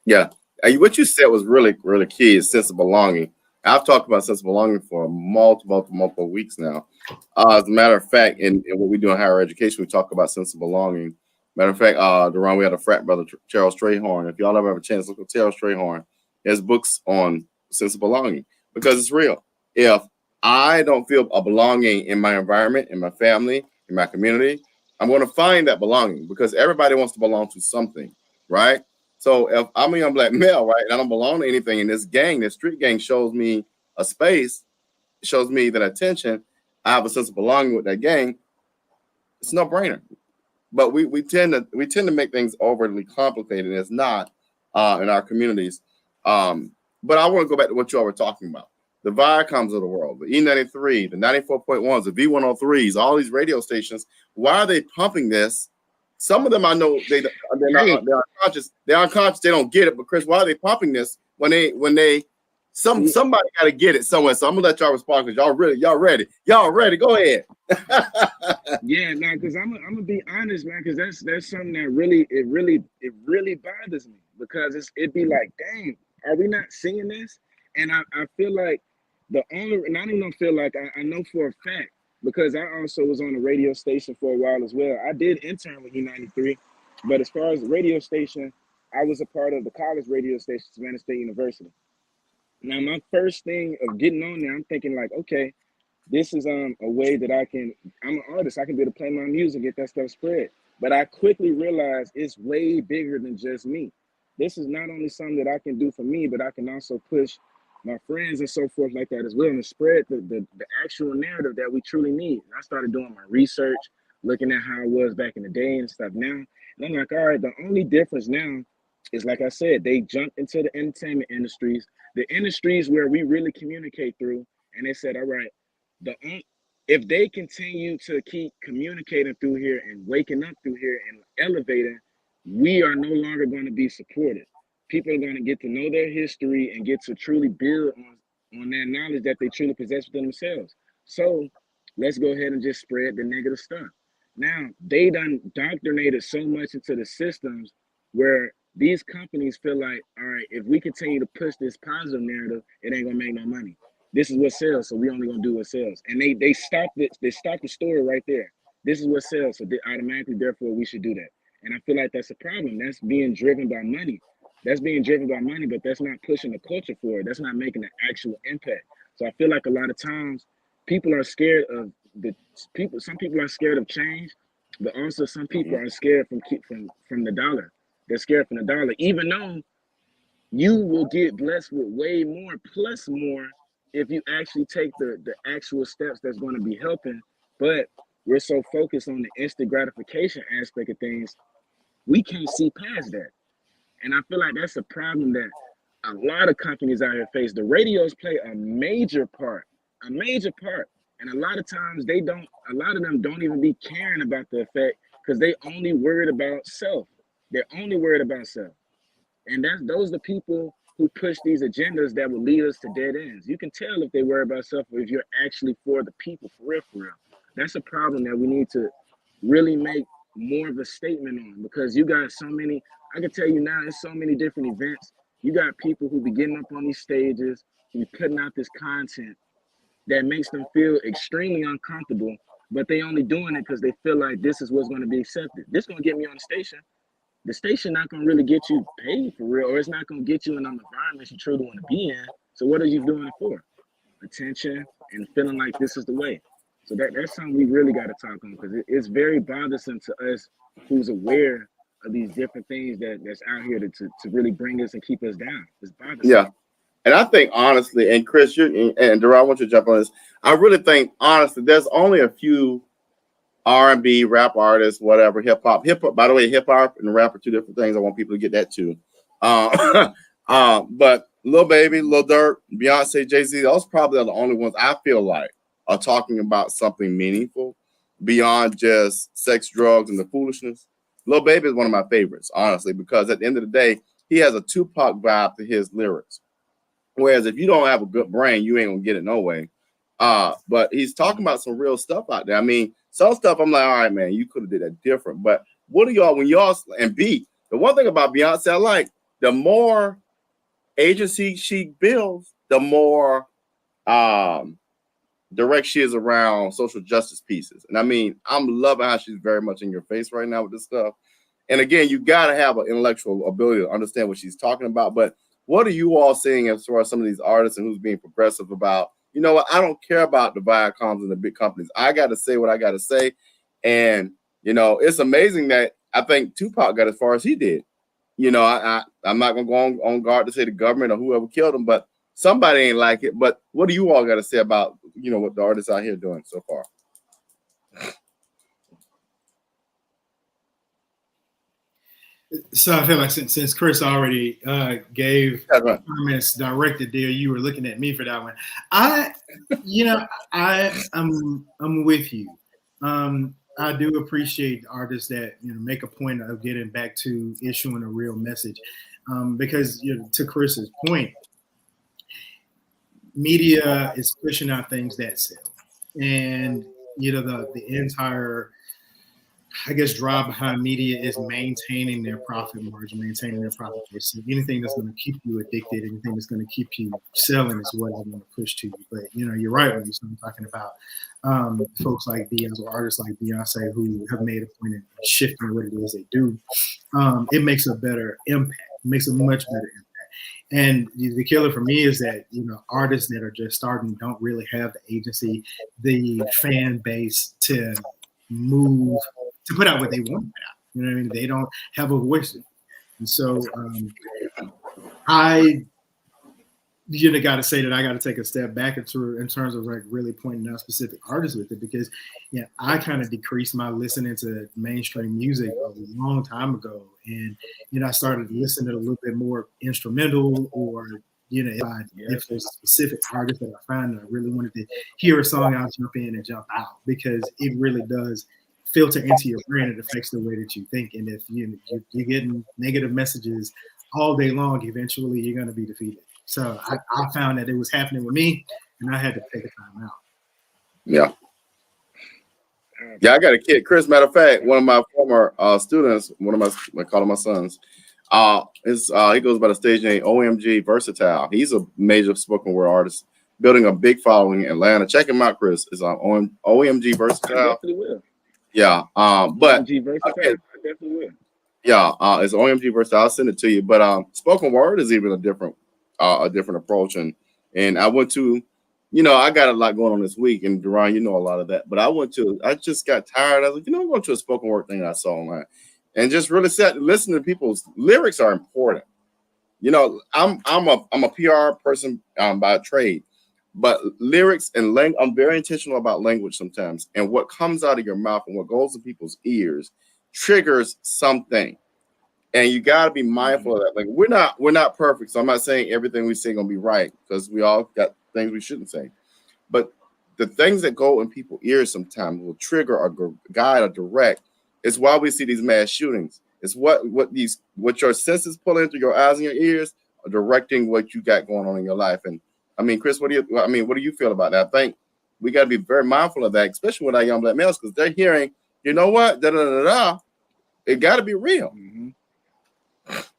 Yeah. What you said was really, really key, is sense of belonging. I've talked about sense of belonging for multiple weeks now. As a matter of fact, in what we do in higher education, we talk about sense of belonging. Matter of fact, Duran, we had a frat brother, Charles Strayhorn. If y'all ever have a chance, look at Charles Strayhorn. His books on sense of belonging, because it's real. If I don't feel a belonging in my environment, in my family, in my community, I'm going to find that belonging, because everybody wants to belong to something, right? So if I'm a young black male, right, and I don't belong to anything, in this gang, this street gang shows me a space, shows me that attention, I have a sense of belonging with that gang, it's no brainer. But we tend to make things overly complicated. It's not in our communities. But I want to go back to what you all were talking about. The Viacoms of the world, the E93, the 94.1s, the V103s, all these radio stations. Why are they pumping this? Some of them I know they're unconscious. They're unconscious. They don't get it. But Chris, why are they pumping this when somebody got to get it somewhere? So I'm gonna let y'all respond, because y'all ready. Go ahead. Yeah, nah, because I'm gonna be honest, man, because that's something that really bothers me, because it'd be like, dang, are we not seeing this? And I feel like and I don't even feel like, I know for a fact, because I also was on a radio station for a while as well. I did intern with E93, but as far as the radio station, I was a part of the college radio station, Savannah State University. Now, my first thing of getting on there, I'm thinking like, okay, this is a way that I'm an artist, I can be able to play my music, get that stuff spread. But I quickly realized it's way bigger than just me. This is not only something that I can do for me, but I can also push my friends and so forth like that as well, and spread the actual narrative that we truly need. And I started doing my research, looking at how it was back in the day and stuff now. And I'm like, all right, the only difference now is, like I said, they jumped into the entertainment industries, the industries where we really communicate through. And they said, all right, if they continue to keep communicating through here and waking up through here and elevating, we are no longer going to be supported. People are going to get to know their history and get to truly build on that knowledge that they truly possess within themselves. So let's go ahead and just spread the negative stuff. Now, they done indoctrinated so much into the systems where these companies feel like, all right, if we continue to push this positive narrative, it ain't gonna make no money. This is what sells, so we only gonna do what sells. And they stopped it. They stopped the story right there. This is what sells, so automatically, therefore, we should do that. And I feel like that's a problem. That's being driven by money. That's being driven by money, but that's not pushing the culture forward. That's not making an actual impact. So I feel like a lot of times people are scared of some people are scared of change, but also some people are scared from the dollar. They're scared from the dollar, even though you will get blessed with way more plus more if you actually take the actual steps that's going to be helping. But we're so focused on the instant gratification aspect of things, we can't see past that. And I feel like that's a problem that a lot of companies out here face. The radios play a major part. And a lot of times a lot of them don't even be caring about the effect, because they only worried about self. They're only worried about self. And those are the people who push these agendas that will lead us to dead ends. You can tell if they worry about self or if you're actually for the people, for real. That's a problem that we need to really make more of a statement on, because you got so many, I can tell you now, there's so many different events. You got people who be getting up on these stages, who be putting out this content that makes them feel extremely uncomfortable, but they only doing it because they feel like this is what's going to be accepted. This is going to get me on the station. The station not going to really get you paid for real, or it's not going to get you in an environment you truly want to be in. So what are you doing it for? Attention and feeling like this is the way. So that's something we really got to talk on, because it's very bothersome to us who's aware of these different things that's out here to really bring us and keep us down. It's bothersome. Yeah. And I think honestly, and Chris, you and Durant, I want you to jump on this. I really think honestly, there's only a few R&B, rap artists, whatever, hip hop. By the way, hip hop and rap are two different things. I want people to get that too. But Lil Baby, Lil Durk, Beyonce, Jay-Z, those probably are the only ones I feel like are talking about something meaningful beyond just sex, drugs, and the foolishness. Lil Baby is one of my favorites, honestly, because at the end of the day, he has a Tupac vibe to his lyrics. Whereas if you don't have a good brain, you ain't gonna get it no way. But he's talking about some real stuff out there. I mean, some stuff I'm like, all right, man, you could have did that different. But what do y'all when y'all and B? The one thing about Beyonce, I like the more agency she builds, the more direct she is around social justice pieces. And I mean, I'm loving how she's very much in your face right now with this stuff. And again, you got to have an intellectual ability to understand what she's talking about. But what are you all seeing as far as some of these artists and who's being progressive about, you know what, I don't care about the Viacoms and the big companies. I got to say what I got to say. And, you know, it's amazing that I think Tupac got as far as he did. You know, I'm not going to go on guard to say the government or whoever killed him, but somebody ain't like it. But what do you all got to say about, you know, what the artists out here doing so far? So I feel like since Chris already gave comments directed there, you were looking at me for that one. I'm with you. I do appreciate artists that make a point of getting back to issuing a real message, because to Chris's point, media is pushing out things that sell, and the entire, I guess, drive behind media is maintaining their profit margin, maintaining their profit margin. Anything that's going to keep you addicted, anything that's going to keep you selling is what I want to push to you. But you're right when you start talking about folks like Beyonce or artists like Beyonce who have made a point of shifting what it is they do. It makes a better impact. It makes a much better impact. And the killer for me is that artists that are just starting don't really have the agency, the fan base to move, to put out what they want to put out. You know what I mean? They don't have a voice. And so I got to say that I got to take a step back in terms of like really pointing out specific artists with it, because I kind of decreased my listening to mainstream music a long time ago. And, I started listening to a little bit more instrumental, or, if there's a specific artist that I find that I really wanted to hear a song, I'll jump in and jump out, because it really does filter into your brain. It affects the way that you think. And if you're getting negative messages all day long, eventually you're going to be defeated. So I found that it was happening with me, and I had to take a time out. Yeah, I got a kid, Chris. Matter of fact, one of my former students, I call him my sons, he goes by the stage name OMG Versatile. He's a major spoken word artist, building a big following in Atlanta. Check him out, Chris. It's on OMG Versatile. I definitely will. Yeah, but OMG Versatile, I definitely will. Yeah, it's OMG Versatile. I'll send it to you. But spoken word is even a different approach, and I went to, I got a lot going on this week, and Duran, a lot of that. But I just got tired. I was like, I'm going to a spoken word thing I saw online, and just really listen to people's lyrics are important. I'm a PR person by trade, but lyrics and I'm very intentional about language sometimes, and what comes out of your mouth and what goes to people's ears triggers something. And you got to be mindful of that. Like we're not perfect. So I'm not saying everything we say gonna be right, because we all got things we shouldn't say. But the things that go in people's ears sometimes will trigger or guide or direct. It's why we see these mass shootings. It's what your senses pull in through your eyes and your ears are directing what you got going on in your life. And I mean, Chris, what do you feel about that? I think we got to be very mindful of that, especially with our young black males, because they're hearing, you know what, it got to be real. Mm-hmm.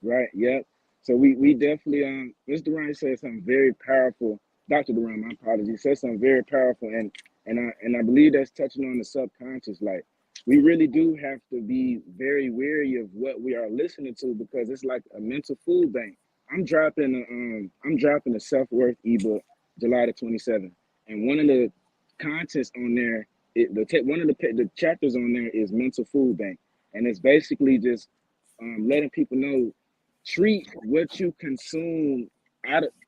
Right. Yep. So we definitely Mr. Ryan said something very powerful. Dr. Duran, my apologies, said something very powerful, and I believe that's touching on the subconscious. Like, we really do have to be very wary of what we are listening to, because it's like a mental food bank. I'm dropping a self-worth ebook July the 27th, and one of the contents on there, one of the chapters on there is mental food bank, and it's basically just letting people know, treat what you consume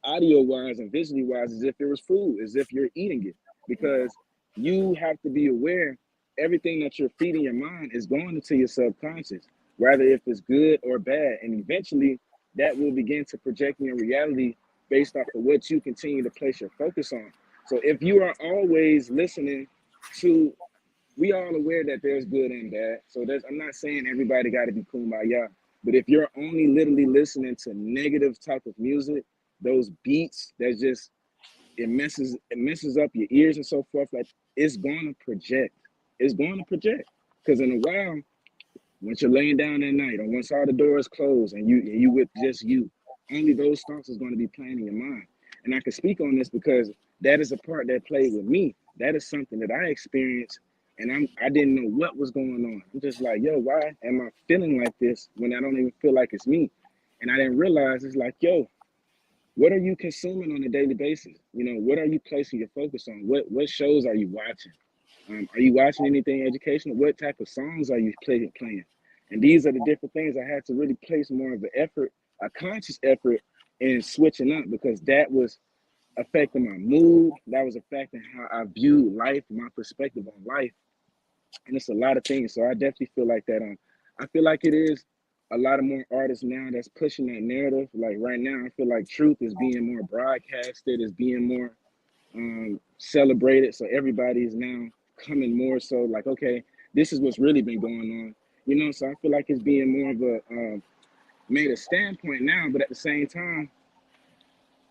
audio wise and visually wise as if it was food, as if you're eating it, because you have to be aware everything that you're feeding your mind is going into your subconscious, whether if it's good or bad, and eventually that will begin to project your reality based off of what you continue to place your focus on. So if you are always listening to, we all aware that there's good and bad. So I'm not saying everybody got to be kumbaya, but if you're only literally listening to negative type of music, those beats that just it messes up your ears and so forth, like it's going to project. It's going to project because in a while, once you're laying down at night, or once all the doors close and you with just you, only those thoughts is going to be playing in your mind. And I can speak on this because that is a part that played with me. That is something that I experienced, and I didn't know what was going on. I'm just like, yo, why am I feeling like this when I don't even feel like it's me? And I didn't realize it's like, yo, what are you consuming on a daily basis? You know, what are you placing your focus on? What shows are you watching? Are you watching anything educational? What type of songs are you playing? And these are the different things I had to really place more of an effort, a conscious effort in switching up, because that was affecting my mood. That was affecting how I viewed life, my perspective on life. And it's a lot of things. So I definitely feel like that. I feel like it is a lot of more artists now that's pushing that narrative. Like right now, I feel like truth is being more broadcasted, is being more celebrated. So everybody is now coming more so like, okay, this is what's really been going on, you know. So I feel like it's being more of a made a standpoint now, but at the same time,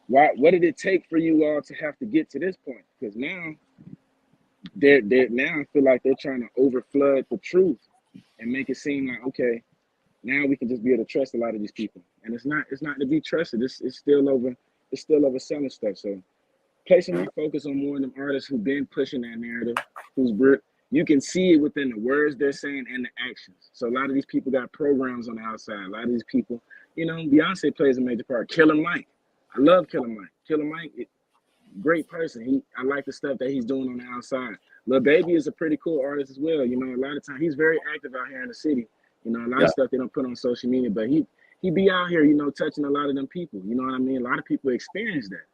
what did it take for you all to have to get to this point? Because now they're now I feel like they're trying to overflood the truth and make it seem like, okay, now we can just be able to trust a lot of these people, and it's not to be trusted. It's still over selling stuff. So placing my focus on more of them artists who've been pushing that narrative, you can see it within the words they're saying and the actions. So a lot of these people got programs on the outside. A lot of these people, you know, Beyonce plays a major part. Killer Mike, I love Killer Mike. Killer Mike, great person. I like the stuff that he's doing on the outside. Lil Baby is a pretty cool artist as well. You know, a lot of times he's very active out here in the city. You know, a lot of stuff they don't put on social media, but he be out here, you know, touching a lot of them people. You know what I mean? A lot of people experience that.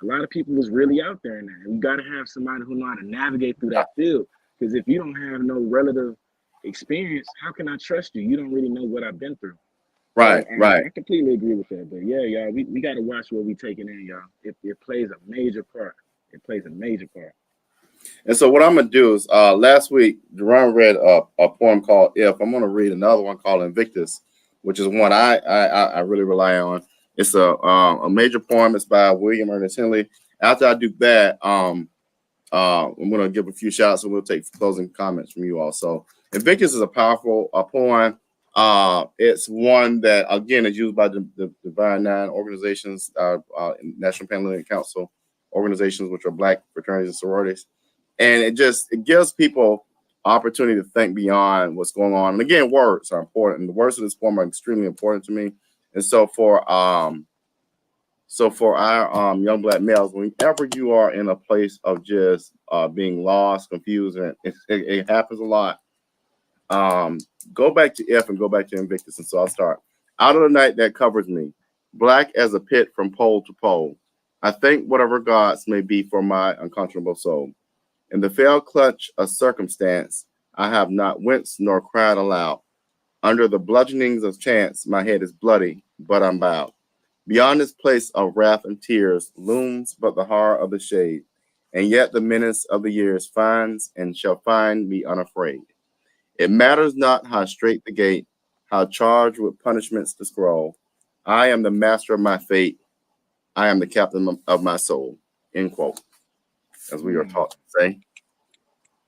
A lot of people was really out there in that. And you got to have somebody who know how to navigate through that field. Because if you don't have no relative experience, how can I trust you? You don't really know what I've been through. Right, So, right. I completely agree with that. But yeah, y'all, we got to watch what we taking in, y'all. It plays a major part. It plays a major part. And so what I'm going to do is last week, Jerome read a poem called If. I'm going to read another one called Invictus, which is one I really rely on. It's a major poem. It's by William Ernest Henley. After I do that, I'm going to give a few shout outs and we'll take closing comments from you all. So Invictus is a powerful poem. It's one that, again, is used by the Divine Nine organizations, National Panhellenic Council organizations, which are Black fraternities and sororities. And it gives people opportunity to think beyond what's going on. And again, words are important. And the words of this poem are extremely important to me. And so for our young Black males, whenever you are in a place of just being lost, confused, and it happens a lot, go back to If and go back to Invictus. And so I'll start. Out of the night that covers me, black as a pit from pole to pole, I thank whatever gods may be for my unconscionable soul. In the fell clutch of circumstance, I have not winced nor cried aloud. Under the bludgeonings of chance, my head is bloody, but I'm bowed. Beyond this place of wrath and tears looms but the horror of the shade, and yet the menace of the years finds and shall find me unafraid. It matters not how straight the gate, how charged with punishments the scroll. I am the master of my fate. I am the captain of my soul. End quote. As we are taught to say.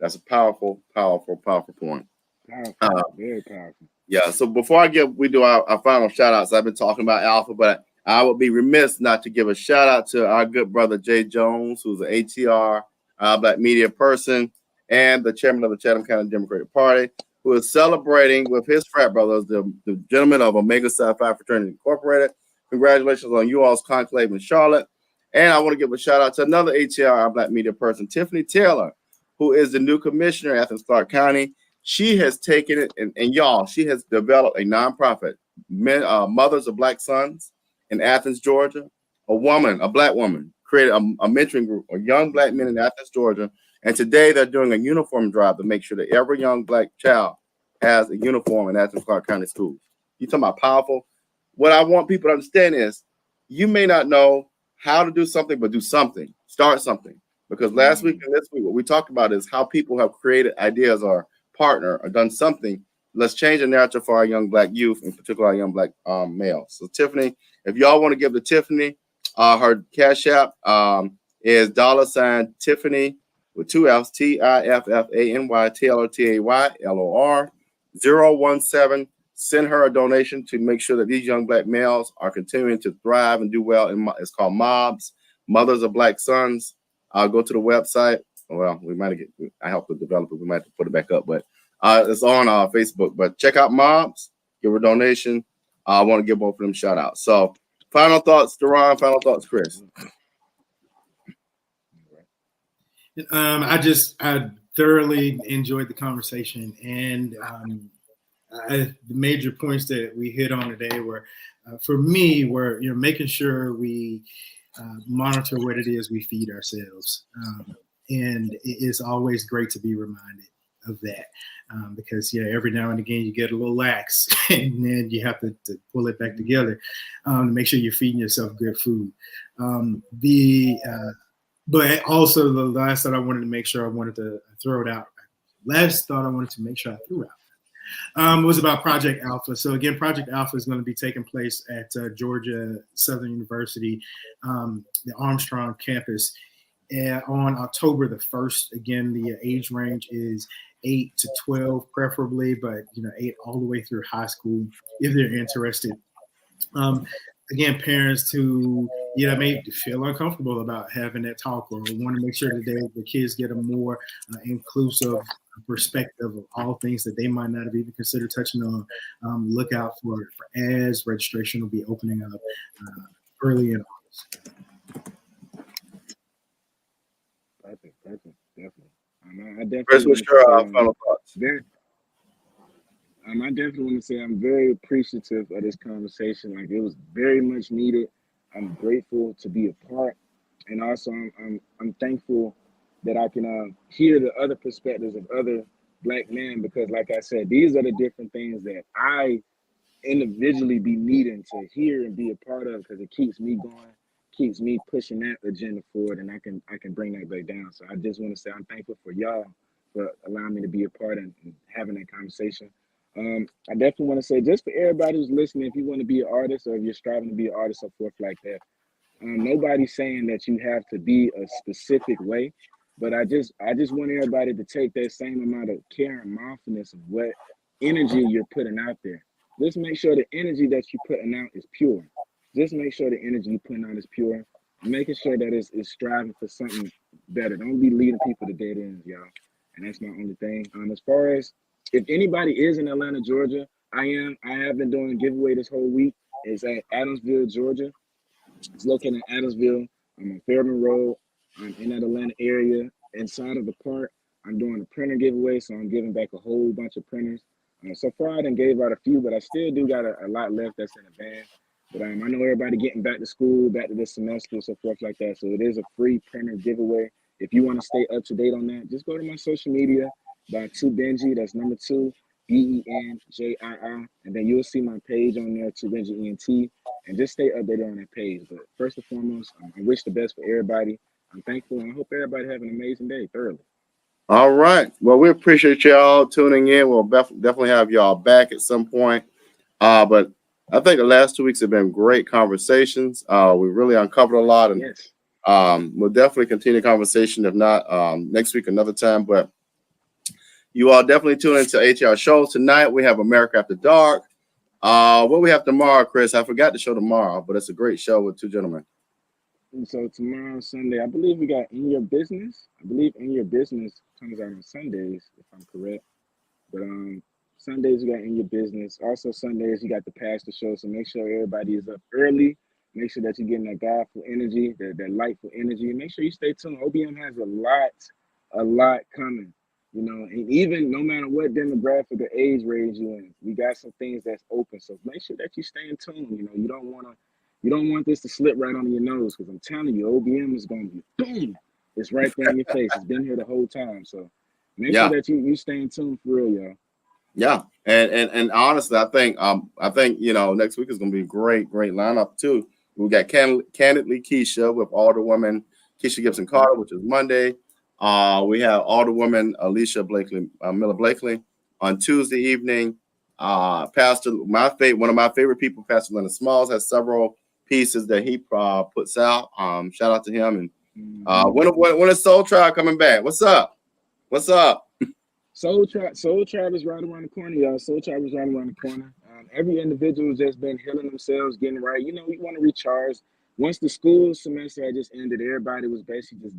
That's a powerful, powerful, powerful point. Powerful, very powerful. Yeah, so before we do our final shout outs, I've been talking about Alpha, but I would be remiss not to give a shout out to our good brother Jay Jones, who's an ATR Black media person and the chairman of the Chatham County Democratic Party, who is celebrating with his frat brothers, the gentlemen of Omega Psi Phi Fraternity Incorporated. Congratulations on you all's conclave in Charlotte. And I want to give a shout out to another ATR Black media person, Tiffany Taylor, who is the new commissioner in Athens-Clarke County. She has taken it, and y'all, she has developed a nonprofit, Mothers of Black Sons in Athens, Georgia. a black woman, created a mentoring group of young black men in Athens, Georgia. And today they're doing a uniform drive to make sure that every young black child has a uniform in Athens Clarke County schools. You talking about powerful? What I want people to understand is you may not know how to do something, but do something. Start something. Because last week and this week, what we talked about is how people have created ideas or partner or done something. Let's change the narrative for our young black youth, in particular our young black males. So Tiffany, if y'all want to give to Tiffany, her cash app is $Tiffany with 2 F's, TIFFANY TLOTAYLOR 017. Send her a donation to make sure that these young black males are continuing to thrive and do well. It's called MOBS, Mothers of Black Sons. I'll go to the website. Well, I helped to develop it. We might have to put it back up, but it's on Facebook. But check out MOBS, give her a donation. I want to give both of them shout outs. So final thoughts, Deron, final thoughts, Chris. I thoroughly enjoyed the conversation, and the major points that we hit on today were, for me, were making sure we monitor what it is we feed ourselves, and it's always great to be reminded of that, because every now and again you get a little lax, and then you have to pull it back together to make sure you're feeding yourself good food. But also the last thought I wanted to make sure I wanted to throw it out. Last thought I wanted to make sure I threw out was about Project Alpha. So again, Project Alpha is going to be taking place at Georgia Southern University, the Armstrong campus, on October the 1st. Again, the age range is 8 to 12, preferably, but 8 all the way through high school if they're interested. Again, parents who may feel uncomfortable about having that talk or want to make sure that the kids get a more inclusive perspective of all things that they might not have even considered touching on. Look out for ads. Registration will be opening up early in August. Perfect, definitely. I definitely Chris, what's your final thoughts? I definitely want to say I'm very appreciative of this conversation. Like, it was very much needed. I'm grateful to be a part, and also I'm thankful that I can hear the other perspectives of other black men, because, like I said, these are the different things that I individually be needing to hear and be a part of, because it keeps me going, keeps me pushing that agenda forward, and I can bring that back down. So I just want to say I'm thankful for y'all for allowing me to be a part and having that conversation. I definitely want to say, just for everybody who's listening, if you want to be an artist or if you're striving to be an artist or forth like that, nobody's saying that you have to be a specific way, but I just want everybody to take that same amount of care and mindfulness of what energy you're putting out there. Just make sure the energy that you're putting out is pure. Just make sure the energy you're putting out is pure. Making sure that it's striving for something better. Don't be leading people to dead ends, y'all. And that's my only thing. As far as if anybody is in Atlanta, Georgia, I have been doing a giveaway this whole week. It's at Adamsville, Georgia. It's located in Adamsville. I'm on Fairman Road. I'm in that Atlanta area. Inside of the park, I'm doing a printer giveaway, so I'm giving back a whole bunch of printers. So far, I done gave out a few, but I still do got a lot left that's in the van. But I know everybody getting back to school, back to this semester, so forth like that. So it is a free printer giveaway. If you want to stay up to date on that, just go to my social media by 2Benji. That's number 2, BENJII. And then you'll see my page on there, 2Benji ENT. And just stay updated on that page. But first and foremost, I wish the best for everybody. I'm thankful, and I hope everybody have an amazing day thoroughly. All right. Well, we appreciate y'all tuning in. We'll definitely have y'all back at some point. But I think the last 2 weeks have been great conversations. We really uncovered a lot, and Yes. We'll definitely continue the conversation. If not, next week, another time. But you all definitely tune into ATR shows tonight. We have America After Dark. What we have tomorrow, Chris? I forgot the show tomorrow, but it's a great show with 2 gentlemen. And so tomorrow, Sunday, I believe we got In Your Business. I believe In Your Business comes out on Sundays, if I'm correct. But Sundays, you got In Your Business. Also, Sundays, you got the Pastor Show. So make sure everybody is up early. Make sure that you're getting that godful energy, that lightful energy. Make sure you stay tuned. OBM has a lot coming. And even no matter what demographic or age range you're in, we got some things that's open. So make sure that you stay in tune. You don't want to You don't want this to slip right under your nose, because I'm telling you, OBM is going to be boom. It's right there in your face. It's been here the whole time. So make sure that you stay in tune for real, y'all. Yeah, and honestly, I think next week is going to be a great lineup too. We got Candidly Keisha with Alderwoman Keisha Gibson Carter, which is Monday. We have Alderwoman Alicia Miller Blakely on Tuesday evening. Pastor, one of my favorite people, Pastor Leonard Smalls, has several pieces that he puts out. Shout out to him. And when is Soul Tribe coming back? What's up? Soul Tribe is right around the corner, y'all. Soul Tribe is right around the corner. Every individual has just been healing themselves, getting right. You know, we want to recharge. Once the school semester had just ended, everybody was basically just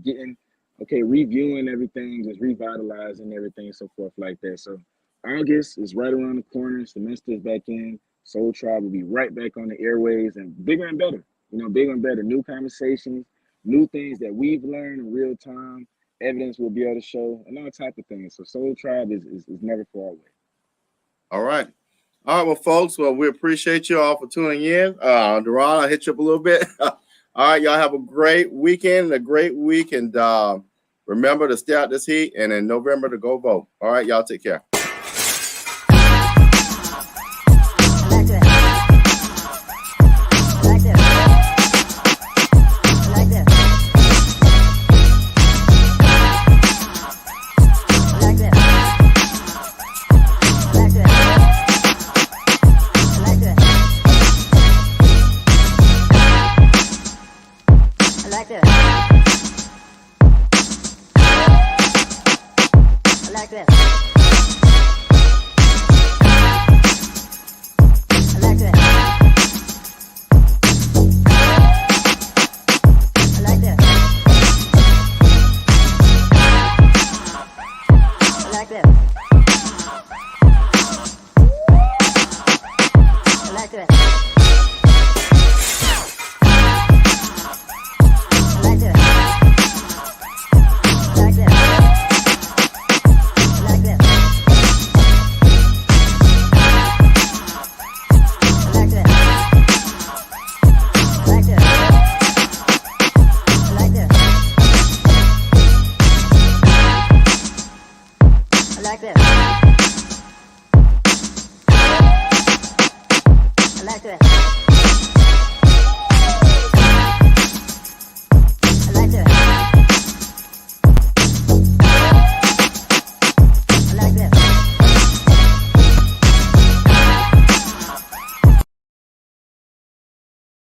reviewing everything, just revitalizing everything, so forth like that. So August is right around the corner. Semester is back in. Soul Tribe will be right back on the airways, and bigger and better. Bigger and better. New conversations, new things that we've learned in real time. Evidence will be able to show, and all type of things. So Soul Tribe is never far away. All right, well, folks. Well, we appreciate you all for tuning in. Duran, I'll hit you up a little bit. All right, y'all have a great weekend and a great week, and remember to stay out this heat, and in November to go vote. All right, y'all take care. Like this.